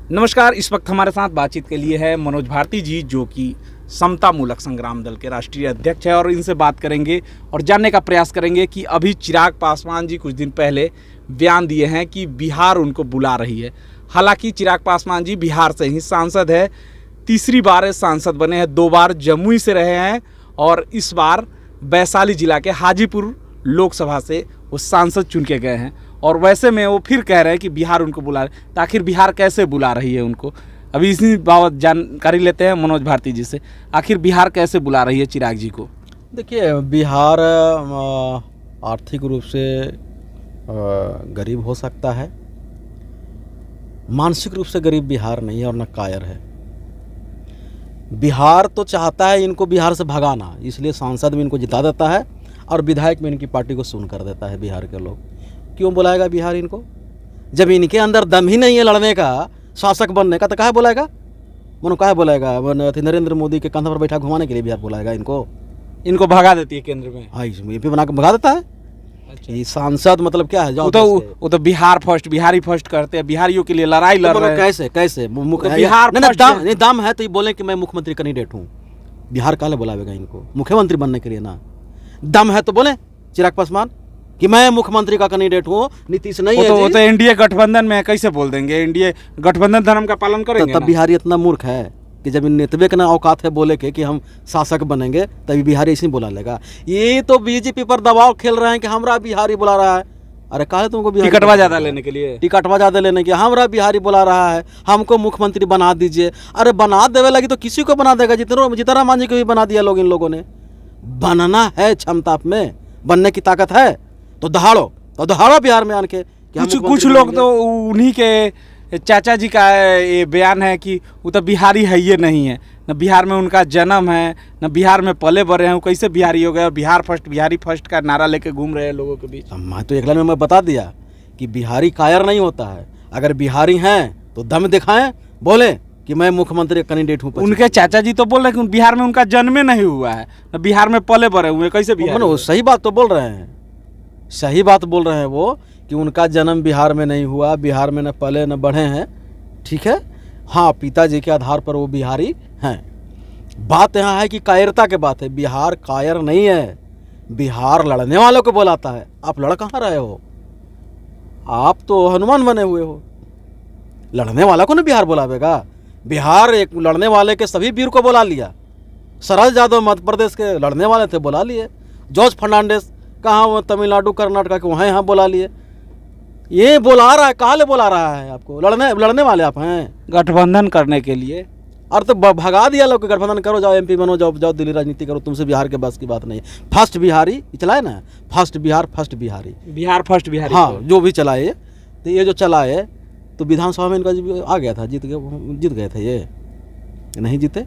नमस्कार। इस वक्त हमारे साथ बातचीत के लिए है मनोज भारती जी, जो कि समता मूलक संग्राम दल के राष्ट्रीय अध्यक्ष है, और इनसे बात करेंगे और जानने का प्रयास करेंगे कि अभी चिराग पासवान जी कुछ दिन पहले बयान दिए हैं कि बिहार उनको बुला रही है। हालांकि चिराग पासवान जी बिहार से ही सांसद है, तीसरी बार सांसद बने हैं, 2 बार जमुई से रहे हैं और इस बार वैशाली जिला के हाजीपुर लोकसभा से वो सांसद चुन के गए हैं। और वैसे में वो फिर कह रहे हैं कि बिहार उनको बुला रहे, तो आखिर बिहार कैसे बुला रही है उनको, अभी इसी बाबत जानकारी लेते हैं मनोज भारती जी से। आखिर बिहार कैसे बुला रही है चिराग जी को? देखिए, बिहार आर्थिक रूप से गरीब हो सकता है, मानसिक रूप से गरीब बिहार नहीं है और न कायर है। बिहार तो चाहता है इनको बिहार से भगाना, इसलिए सांसद में इनको जिता देता है और विधायक में इनकी पार्टी को सुन कर देता है। बिहार के लोग क्यों बुलाएगा बिहार इनको? जब इनके अंदर दम ही नहीं है लड़ने का, शासक बनने का, तो काहे बुलाएगा? मनो काहे बुलाएगा? नरेंद्र मोदी के कंधे पर बैठा घुमाने के लिए बिहार बुलाएगा इनको भगा देती है केंद्र में। हाँ, इसमें बना के भगा देता है। अच्छा, ये सांसद मतलब क्या है? वो तो बिहार फर्स्ट, बिहारी फर्स्ट करते हैं, बिहारियों के लिए लड़ाई लड़ रहे हैं। कैसे बिहार नहीं, दम है तो ये बोले कि मैं मुख्यमंत्री कैंडिडेट हूँ। बिहार काले बुलावेगा इनको मुख्यमंत्री बनने के लिए? ना, दम है तो बोले चिराग पासवान कि मैं मुख्यमंत्री का कैंडिडेट हूँ। नीतीश नहीं है, वो तो एनडीए गठबंधन में, कैसे बोल देंगे? एनडीए गठबंधन धर्म का पालन करेंगे। तब बिहारी इतना मूर्ख है कि जब इन नेतवे के ना औकात है बोले के कि हम शासक बनेंगे, तभी बिहारी इसी बुला लेगा। ये तो बीजेपी पर दबाव खेल रहे हैं कि हमरा बिहारी बुला रहा है। अरे काहे तुमको बिहारी टिकटवा ज्यादा लेने के लिए? टिकटवा ज्यादा लेने के हमरा बिहारी बुला रहा है, हमको मुख्यमंत्री बना दीजिए। अरे बना देवे लगी तो किसी को बना देगा। जीतन राम जी को भी बना दिया लोग। इन लोगों ने बनना है, क्षमता में बनने की ताकत है तो दहाड़ो बिहार में आके। कुछ लोग तो उन्हीं के चाचा जी का ये बयान है कि वो तो बिहारी है ये नहीं है, न बिहार में उनका जन्म है, न बिहार में पले बड़े हैं, वो कैसे बिहारी हो गए? और बिहार फर्स्ट, बिहारी फर्स्ट का नारा लेके घूम रहे हैं लोगों के बीच। मैं तो एक लाइन में मैं बता दिया कि बिहारी कायर नहीं होता है। अगर बिहारी हैं तो दम दिखाएं, बोले कि मैं मुख्यमंत्री कैंडिडेट हूँ। उनके चाचा जी तो बोल रहे हैं कि बिहार में उनका जन्म नहीं हुआ है, न बिहार में पले बड़े हुए, कैसे बिहार? सही बात तो बोल रहे हैं, सही बात बोल रहे हैं वो कि उनका जन्म बिहार में नहीं हुआ, बिहार में न पले न बढ़े हैं। ठीक है, हाँ, पिताजी के आधार पर वो बिहारी हैं। बात यहाँ है कि कायरता के बात है। बिहार कायर नहीं है, बिहार लड़ने वालों को बुलाता है। आप लड़ कहाँ रहे हो? आप तो हनुमान बने हुए हो। लड़ने वाला को ना बिहार बुलावेगा। बिहार एक लड़ने वाले के सभी वीर को बुला लिया। शरद यादव मध्य प्रदेश के लड़ने वाले थे, बुला लिए। जॉर्ज फर्नांडिस कहाँ, वो तमिलनाडु कर्नाटक के वहाँ यहाँ बुला लिए। ये बुला रहा है, कहाँ ले बुला रहा है आपको? लड़ने वाले आप हैं गठबंधन करने के लिए। और तो भगा दिया लोग, गठबंधन करो, जाओ एमपी बनो, जाओ दिल्ली राजनीति करो। तुमसे बिहार के बस की बात नहीं है। फर्स्ट बिहारी चलाए ना, first Bihar, first Bihari, Bihar first Bihari. हाँ, जो भी चलाए, तो ये जो चलाए तो विधानसभा में इनका आ गया था, जीत गए थे। ये नहीं जीते।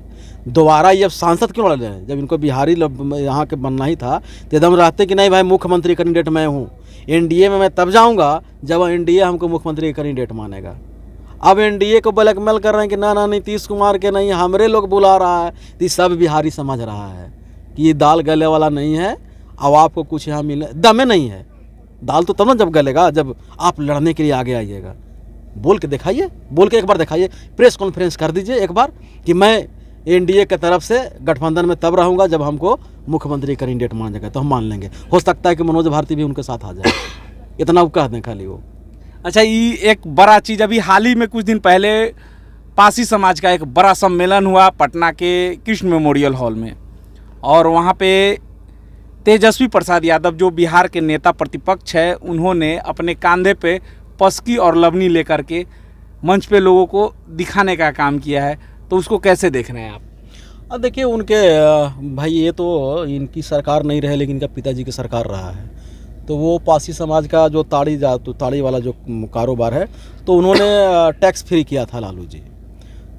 दोबारा ये अब सांसद क्यों लड़ रहे हैं? जब इनको बिहारी यहाँ के बनना ही था तो एकदम रहते कि नहीं भाई मुख्यमंत्री कैंडिडेट मैं हूँ। एनडीए में मैं तब जाऊँगा जब एनडीए हमको मुख्यमंत्री कैंडिडेट मानेगा। अब एनडीए को ब्लैकमेल कर रहे हैं कि ना नीतीश कुमार के नहीं, हमरे लोग बुला रहा है। तो सब बिहारी समझ रहा है कि ये दाल गले वाला नहीं है। अब आपको कुछ यहाँ मिले दमे नहीं है। दाल तो तब ना जब गलेगा जब आप लड़ने के लिए आगे आइएगा। बोल के दिखाइए, बोल के एक बार दिखाइए, प्रेस कॉन्फ्रेंस कर दीजिए एक बार कि मैं एनडीए के तरफ से गठबंधन में तब रहूंगा जब हमको मुख्यमंत्री कैंडिडेट मान जाएगा, तो हम मान लेंगे। हो सकता है कि मनोज भारती भी उनके साथ आ जाए। इतना वो कह दें खाली वो। अच्छा, ये एक बड़ा चीज़ अभी हाल ही में कुछ दिन पहले पासी समाज का एक बड़ा सम्मेलन हुआ पटना के कृष्ण मेमोरियल हॉल में, और वहाँ पे तेजस्वी प्रसाद यादव जो बिहार के नेता प्रतिपक्ष है, उन्होंने अपने कंधे पे पस्की और लवनी लेकर के मंच पे लोगों को दिखाने का काम किया है। तो उसको कैसे देख रहे हैं आप? अब देखिए, उनके भाई ये तो इनकी सरकार नहीं रहे लेकिन इनका पिताजी की सरकार रहा है। तो वो पासी समाज का जो ताड़ी वाला जो कारोबार है, तो उन्होंने टैक्स फ्री किया था लालू जी।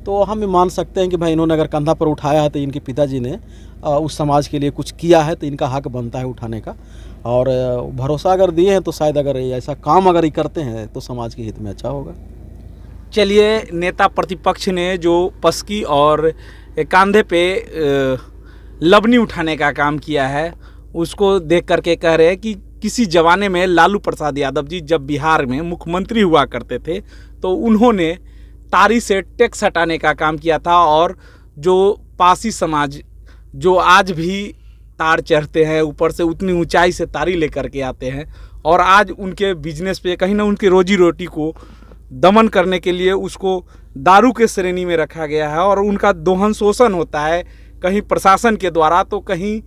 तो हम भी मान सकते हैं कि भाई इन्होंने अगर कंधा पर उठाया है तो इनके पिताजी ने उस समाज के लिए कुछ किया है, तो इनका हक बनता है उठाने का। और भरोसा अगर दिए हैं तो शायद अगर ऐसा काम अगर ये करते हैं तो समाज के हित में अच्छा होगा। चलिए, नेता प्रतिपक्ष ने जो पस्की और कंधे पे लवनी उठाने का काम किया है, उसको देख करके कह रहे हैं कि किसी ज़माने में लालू प्रसाद यादव जी जब बिहार में मुख्यमंत्री हुआ करते थे तो उन्होंने तारी से टैक्स हटाने का काम किया था। और जो पासी समाज जो आज भी तार चढ़ते हैं, ऊपर से उतनी ऊंचाई से तारी लेकर के आते हैं, और आज उनके बिजनेस पे कहीं ना उनकी रोजी रोटी को दमन करने के लिए उसको दारू के श्रेणी में रखा गया है और उनका दोहन शोषण होता है, कहीं प्रशासन के द्वारा तो कहीं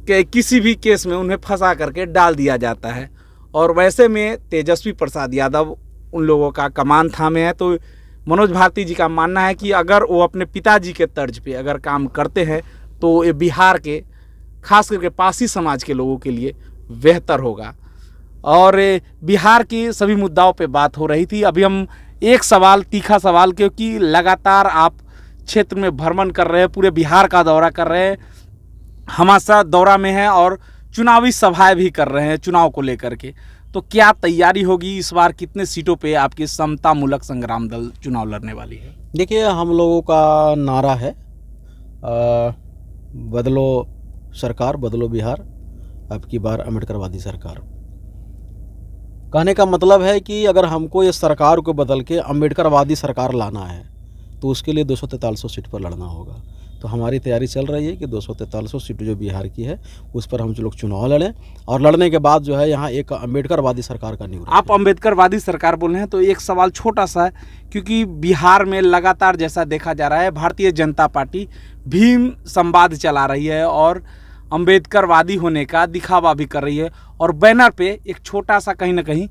के किसी भी केस में उन्हें फंसा करके डाल दिया जाता है। और वैसे में तेजस्वी प्रसाद यादव उन लोगों का कमान थामे हैं। तो मनोज भारती जी का मानना है कि अगर वो अपने पिताजी के तर्ज पे अगर काम करते हैं तो ये बिहार के खास करके पासी समाज के लोगों के लिए बेहतर होगा। और बिहार की सभी मुद्दाओं पे बात हो रही थी। अभी हम एक सवाल, तीखा सवाल, क्योंकि लगातार आप क्षेत्र में भ्रमण कर रहे हैं, पूरे बिहार का दौरा कर रहे हैं, हमारा दौरा में है और चुनावी सभाएं भी कर रहे हैं चुनाव को लेकर के, तो क्या तैयारी होगी इस बार? कितने सीटों पे आपकी समता मूलक संग्राम दल चुनाव लड़ने वाली है? देखिए, हम लोगों का नारा है बदलो सरकार, बदलो बिहार, अब की बार अम्बेडकरवादी सरकार। कहने का मतलब है कि अगर हमको ये सरकार को बदल के अम्बेडकरवादी सरकार लाना है तो उसके लिए 243 सीट पर लड़ना होगा। तो हमारी तैयारी चल रही है कि 243 सीट जो बिहार की है उस पर हम जो लोग चुनाव लड़ें, और लड़ने के बाद जो है यहाँ एक अम्बेडकरवादी सरकार का नींव। आप अम्बेडकरवादी सरकार बोल रहे हैं तो एक सवाल छोटा सा है, क्योंकि बिहार में लगातार जैसा देखा जा रहा है भारतीय जनता पार्टी भीम संवाद चला रही है और अम्बेडकरवादी होने का दिखावा भी कर रही है, और बैनर पे एक छोटा सा कहीं ना कहीं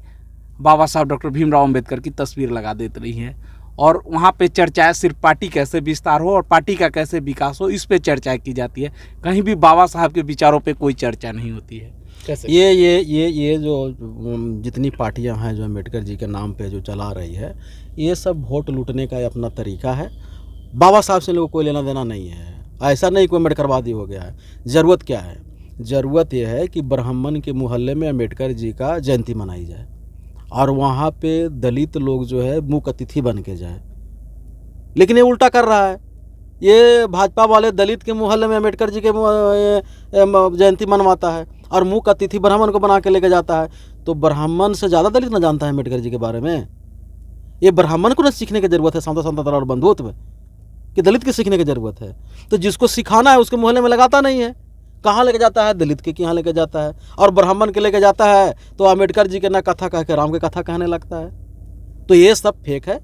बाबा साहब डॉक्टर भीमराव अम्बेडकर की तस्वीर लगा देती रही है, और वहाँ पे चर्चाएं सिर्फ पार्टी कैसे विस्तार हो और पार्टी का कैसे विकास हो, इस पे चर्चा की जाती है। कहीं भी बाबा साहब के विचारों पे कोई चर्चा नहीं होती है। कैसे? ये जो जितनी पार्टियां हैं जो अम्बेडकर जी के नाम पे जो चला रही है, ये सब वोट लूटने का अपना तरीका है। बाबा साहब से लोगों को कोई लेना देना नहीं है। ऐसा नहीं कोई अम्बेडकरवादी हो गया है। ज़रूरत क्या है? ज़रूरत यह है कि ब्राह्मण के मोहल्ले में अम्बेडकर जी का जयंती मनाई जाए और वहाँ पे दलित लोग जो है मुख्य अतिथि बन के जाए। लेकिन ये उल्टा कर रहा है। ये भाजपा वाले दलित के मोहल्ले में अम्बेडकर जी के जयंती मनवाता है और मुख्य अतिथि ब्राह्मण को बना के लेके जाता है। तो ब्राह्मण से ज़्यादा दलित न जानता है अम्बेडकर जी के बारे में। ये ब्राह्मण को न सीखने की ज़रूरत है समता समता और बंधुत्व, कि दलित की सीखने की ज़रूरत है। तो जिसको सिखाना है उसके मोहल्ले में लगाता नहीं है। कहाँ लेके जाता है? दलित के यहाँ लेके जाता है, और ब्राह्मण के लेके जाता है तो अम्बेडकर जी के ना कथा कह के राम के कथा कहने लगता है। तो ये सब फेक है।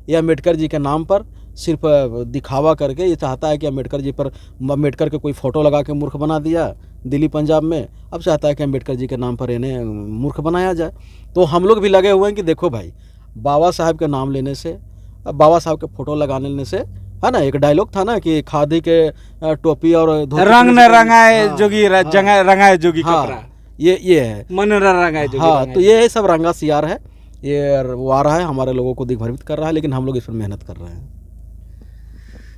ये अम्बेडकर जी के नाम पर सिर्फ दिखावा करके ये चाहता है कि अम्बेडकर जी पर अम्बेडकर के कोई फ़ोटो लगा के मूर्ख बना दिया दिल्ली पंजाब में, अब चाहता है कि अम्बेडकर जी के नाम पर इन्हें मूर्ख बनाया जाए। तो हम लोग भी लगे हुए हैं कि देखो भाई, बाबा साहब के नाम लेने से, बाबा साहब के फ़ोटो लगा लेने से, है ना, एक डायलॉग था ना कि खादी के टोपी और रंग न रंगाए जोगी रंगाए जोगी कपड़ा, ये है मन रंगाए जोगी। हाँ, तो ये सब रंगा सियार है। ये वो आ रहा है, हमारे लोगों को दिग्भ्रमित कर रहा है, लेकिन हम लोग इस पर मेहनत कर रहे हैं।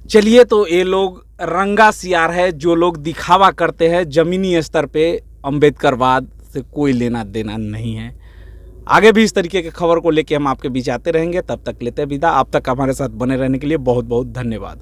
चलिए, तो ये लोग रंगा सियार है जो लोग दिखावा करते हैं। जमीनी स्तर पे अम्बेडकरवाद से कोई लेना देना नहीं है। आगे भी इस तरीके की खबर को लेके हम आपके बीच आते रहेंगे। तब तक लेते विदा। आप तक हमारे साथ बने रहने के लिए बहुत बहुत धन्यवाद।